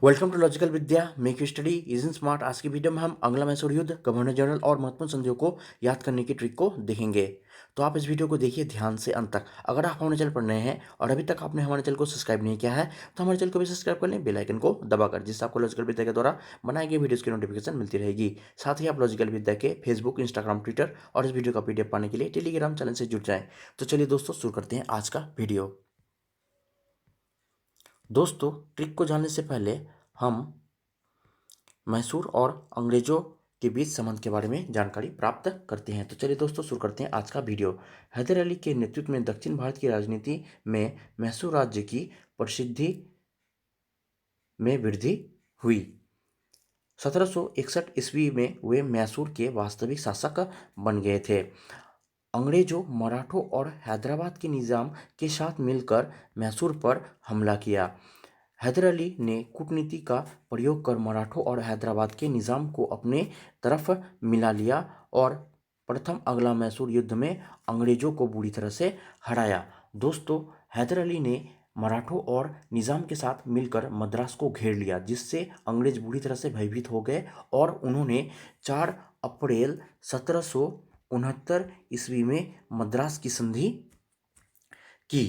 Welcome to logical Vidya make you study is in smart. आज की video में हम अगला मैसूर युद्ध, गवर्नर जनरल और महत्वपूर्ण संधियों को याद करने की ट्रिक को देखेंगे। तो आप इस वीडियो को देखिए ध्यान से अंत तक। अगर आप हमारे चैनल पर नए हैं और अभी तक आपने हमारे चैनल को सब्सक्राइब नहीं किया है तो हमारे चैनल को भी सब्सक्राइब कर लें, बेल आइकन को दबाकर, जिससे आपको लॉजिकल विद्या के द्वारा बनाई गई वीडियोज की नोटिफिकेशन मिलती रहेगी। साथ ही आप लॉजिकल विद्या के फेसबुक, इंस्टाग्राम, ट्विटर और इस वीडियो का पीडीएफ पाने के लिए टेलीग्राम चैनल से जुड़ जाएं। तो चलिए दोस्तों शुरू करते हैं आज का वीडियो। दोस्तों, ट्रिक को जानने से पहले हम मैसूर और अंग्रेजों के बीच संबंध के बारे में जानकारी प्राप्त करते हैं। तो चलिए दोस्तों शुरू करते हैं आज का वीडियो। हैदर अली के नेतृत्व में दक्षिण भारत की राजनीति में मैसूर राज्य की प्रसिद्धि में वृद्धि हुई। 1761 ईस्वी में वे मैसूर के वास्तविक शासक बन गए थे। अंग्रेजों, मराठों और हैदराबाद के निजाम के साथ मिलकर मैसूर पर हमला किया। हैदर अली ने कूटनीति का प्रयोग कर मराठों और हैदराबाद के निजाम को अपने तरफ मिला लिया और प्रथम अगला मैसूर युद्ध में अंग्रेजों को बुरी तरह से हराया। दोस्तों, हैदर अली ने मराठों और निजाम के साथ मिलकर मद्रास को घेर लिया, जिससे अंग्रेज बुरी तरह से भयभीत हो गए और उन्होंने 4 अप्रैल 1769 ईस्वी में मद्रास की संधि की।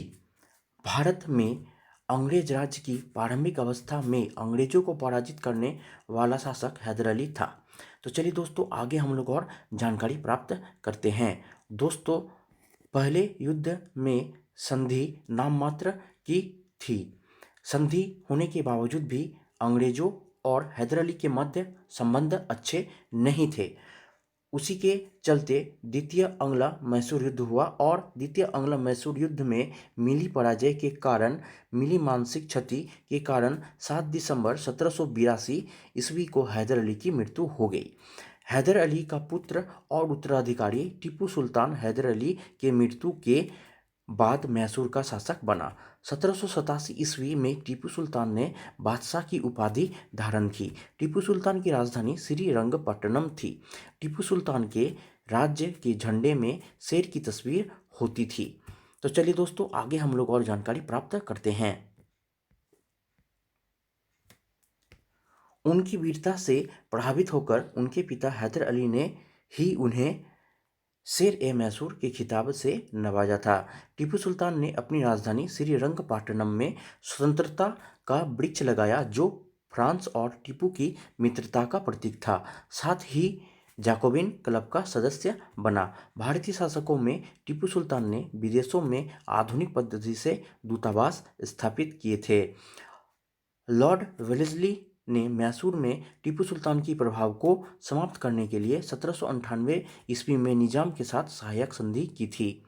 भारत में अंग्रेज राज्य की प्रारंभिक अवस्था में अंग्रेजों को पराजित करने वाला शासक हैदर अली था। तो चलिए दोस्तों आगे हम लोग और जानकारी प्राप्त करते हैं। दोस्तों, पहले युद्ध में संधि नाम मात्र की थी। संधि होने के बावजूद भी अंग्रेजों और हैदर अली के मध्य संबंध अच्छे नहीं थे। उसी के चलते द्वितीय आंग्ल मैसूर युद्ध हुआ और द्वितीय आंग्ल मैसूर युद्ध में मिली पराजय के कारण, मिली मानसिक क्षति के कारण 7 दिसंबर 1782 ईस्वी को हैदर अली की मृत्यु हो गई। हैदर अली का पुत्र और उत्तराधिकारी टीपू सुल्तान हैदर अली के मृत्यु के बाद मैसूर का शासक बना। 1787 ईस्वी में टीपू सुल्तान ने बादशाह की उपाधि धारण की। टीपू सुल्तान की राजधानी श्रीरंगपट्टनम थी। टीपू सुल्तान के राज्य के झंडे में शेर की तस्वीर होती थी। तो चलिए दोस्तों आगे हम लोग और जानकारी प्राप्त करते हैं। उनकी वीरता से प्रभावित होकर उनके पिता हैदर अली ने ही उन्हें शेर ए मैसूर के खिताब से नवाजा था। टीपू सुल्तान ने अपनी राजधानी श्रीरंगपट्टनम में स्वतंत्रता का वृक्ष लगाया, जो फ्रांस और टीपू की मित्रता का प्रतीक था। साथ ही जैकोबिन क्लब का सदस्य बना। भारतीय शासकों में टीपू सुल्तान ने विदेशों में आधुनिक पद्धति से दूतावास स्थापित किए थे। लॉर्ड वेलेस्ली ने मैसूर में टीपू सुल्तान की प्रभाव को समाप्त करने के लिए 1798 ईस्वी में निजाम के साथ सहायक संधि की थी।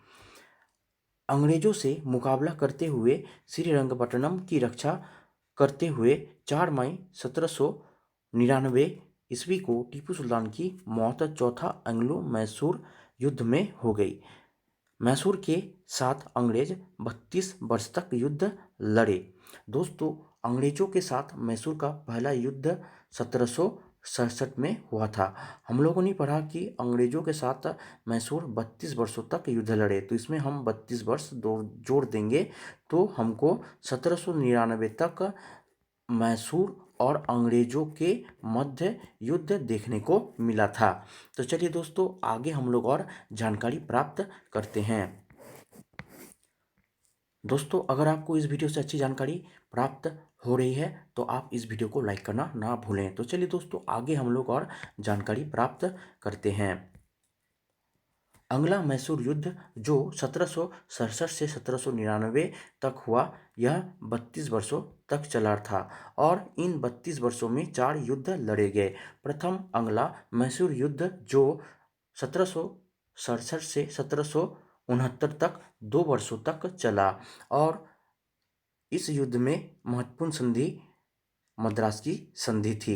अंग्रेजों से मुकाबला करते हुए श्रीरंगपट्टनम की रक्षा करते हुए 4 मई 1799 ईस्वी को टीपू सुल्तान की मौत चौथा एंग्लो मैसूर युद्ध में हो गई। मैसूर के साथ अंग्रेज 32 वर्ष तक युद्ध लड़े। दोस्तों, अंग्रेजों के साथ मैसूर का पहला युद्ध 1767 में हुआ था। हम लोगों ने पढ़ा कि अंग्रेजों के साथ मैसूर 32 वर्षों तक युद्ध लड़े, तो इसमें हम 32 वर्ष जोड़ देंगे तो हमको 1799 तक मैसूर और अंग्रेजों के मध्य युद्ध देखने को मिला था। तो चलिए दोस्तों आगे हम लोग और जानकारी प्राप्त करते हैं। दोस्तों, अगर आपको इस वीडियो से अच्छी जानकारी प्राप्त हो रही है तो आप इस वीडियो को लाइक करना ना भूलें। तो चलिए दोस्तों आगे हम लोग और जानकारी प्राप्त करते हैं। अगला मैसूर युद्ध जो 1767 से 1799 तक हुआ, यह 32 वर्षों तक चला था और इन 32 वर्षों में 4 युद्ध लड़े गए। प्रथम अगला मैसूर युद्ध जो 1767 से 1769 तक 2 वर्षों तक चला और इस युद्ध में महत्वपूर्ण संधि मद्रास की संधि थी।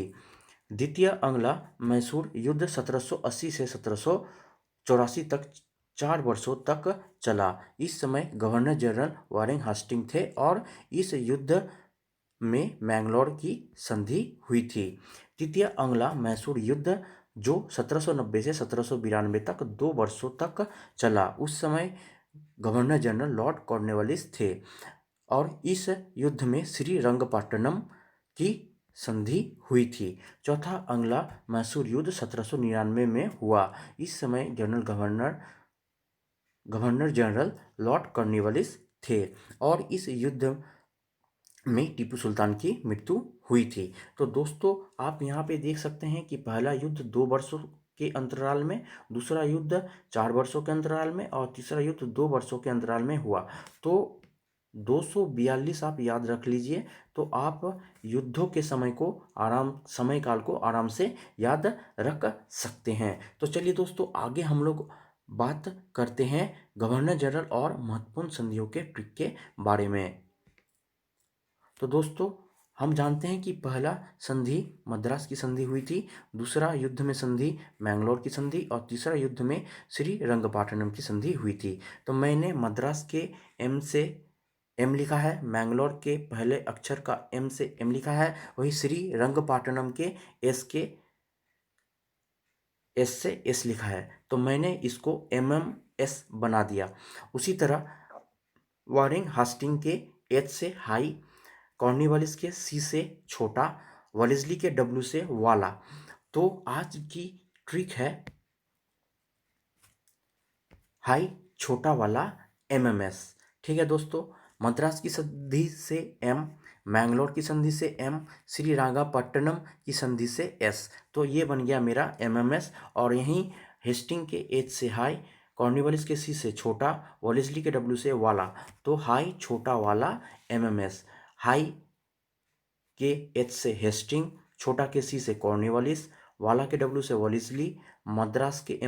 द्वितीय आंग्ल मैसूर युद्ध 1780 से 1784 तक 4 वर्षों तक चला। इस समय गवर्नर जनरल वारेन हास्टिंग थे और इस युद्ध में मैंगलोर की संधि हुई थी। तृतीय आंग्ल मैसूर युद्ध जो 1790 से 1792 तक 2 वर्षों तक चला। उस समय गवर्नर जनरल लॉर्ड कॉर्नवालिस थे और इस युद्ध में श्रीरंगपट्टनम की संधि हुई थी। चौथा अंगला मैसूर युद्ध 1799 में हुआ। इस समय गवर्नर जनरल लॉर्ड कॉर्नवालिस थे और इस युद्ध में टीपू सुल्तान की मृत्यु हुई थी। तो दोस्तों आप यहाँ पे देख सकते हैं कि पहला युद्ध 2 वर्षों के अंतराल में, दूसरा युद्ध 4 वर्षों के अंतराल में और तीसरा युद्ध 2 वर्षों के अंतराल में हुआ। तो 242 आप याद रख लीजिए, तो आप युद्धों के समय काल को आराम से याद रख सकते हैं। तो चलिए दोस्तों आगे हम लोग बात करते हैं गवर्नर जनरल और महत्वपूर्ण संधियों के ट्रिक के बारे में। तो दोस्तों हम जानते हैं कि पहला संधि मद्रास की संधि हुई थी, दूसरा युद्ध में संधि मैंगलोर की संधि और तीसरा युद्ध में श्रीरंगपट्टनम की संधि हुई थी। तो मैंने मद्रास के एम से एम लिखा है, मैंगलोर के पहले अक्षर का एम से एम लिखा है, वही श्रीरंगपट्टनम के एस से एस लिखा है। तो मैंने इसको एस बना दिया। उसी तरह वारिंग हास्टिंग के एच से हाई, कॉर्नवालिस के सी से छोटा, वेलेस्ली के डब्ल्यू से वाला। तो आज की ट्रिक है हाई छोटा वाला एमएमएस। ठीक है दोस्तों, मद्रास की संधि से एम, मैंगलोर की संधि से एम, श्रीरंगपट्टनम की संधि से एस। तो ये बन गया मेरा एमएमएस। और यहीं हेस्टिंग के एच से हाई, कॉर्नवालिस के सी से छोटा, वेलेस्ली के डब्ल्यू से वाला। तो हाई छोटा वाला एमएमएस। हाई के एच से हेस्टिंग, छोटा के सी से कॉर्नवालिस, वाला के डब्ल्यू से वेलेस्ली, मद्रास के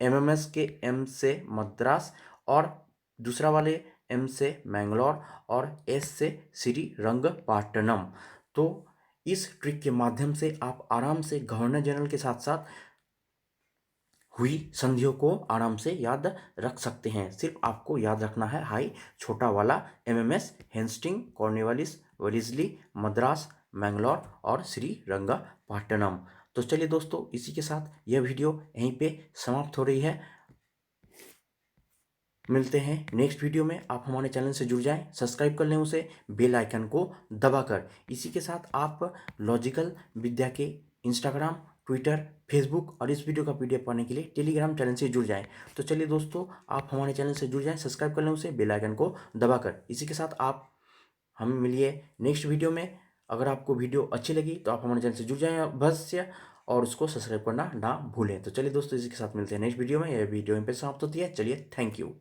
एमएमएस के एम से मद्रास और दूसरा वाले एम से मैंगलोर और एस से श्रीरंगपट्टनम। तो इस ट्रिक के माध्यम से आप आराम से गवर्नर जनरल के साथ साथ हुई संधियों को आराम से याद रख सकते हैं। सिर्फ आपको याद रखना है हाई छोटा वाला एमएमएस, Hastings, Cornwallis, Wellesley, Madras, Mangalore और श्रीरंगपट्टनम। तो चलिए दोस्तों इसी के साथ यह वीडियो यहीं पे समाप्त हो रही है। मिलते हैं नेक्स्ट वीडियो में। आप हमारे चैनल से जुड़ जाएं, सब्सक्राइब कर लें उसे बेल आइकन को दबाकर। इसी के साथ आप लॉजिकल विद्या के इंस्टाग्राम, ट्विटर, फेसबुक और इस वीडियो का पीडीएफ पाने के लिए टेलीग्राम चैनल से जुड़ जाएं। तो चलिए दोस्तों आप हमारे चैनल से जुड़ जाएं, सब्सक्राइब कर लें उसे बेल आइकन को दबाकर। इसी के साथ आप हम मिलिए नेक्स्ट वीडियो में। अगर आपको वीडियो अच्छी लगी तो आप हमारे चैनल से जुड़ जाएं अवश्य और उसको सब्सक्राइब करना ना भूलें। तो चलिए दोस्तों इसी के साथ मिलते हैं नेक्स्ट वीडियो में। यह वीडियो यहाँ पे समाप्त होती है। चलिए थैंक यू।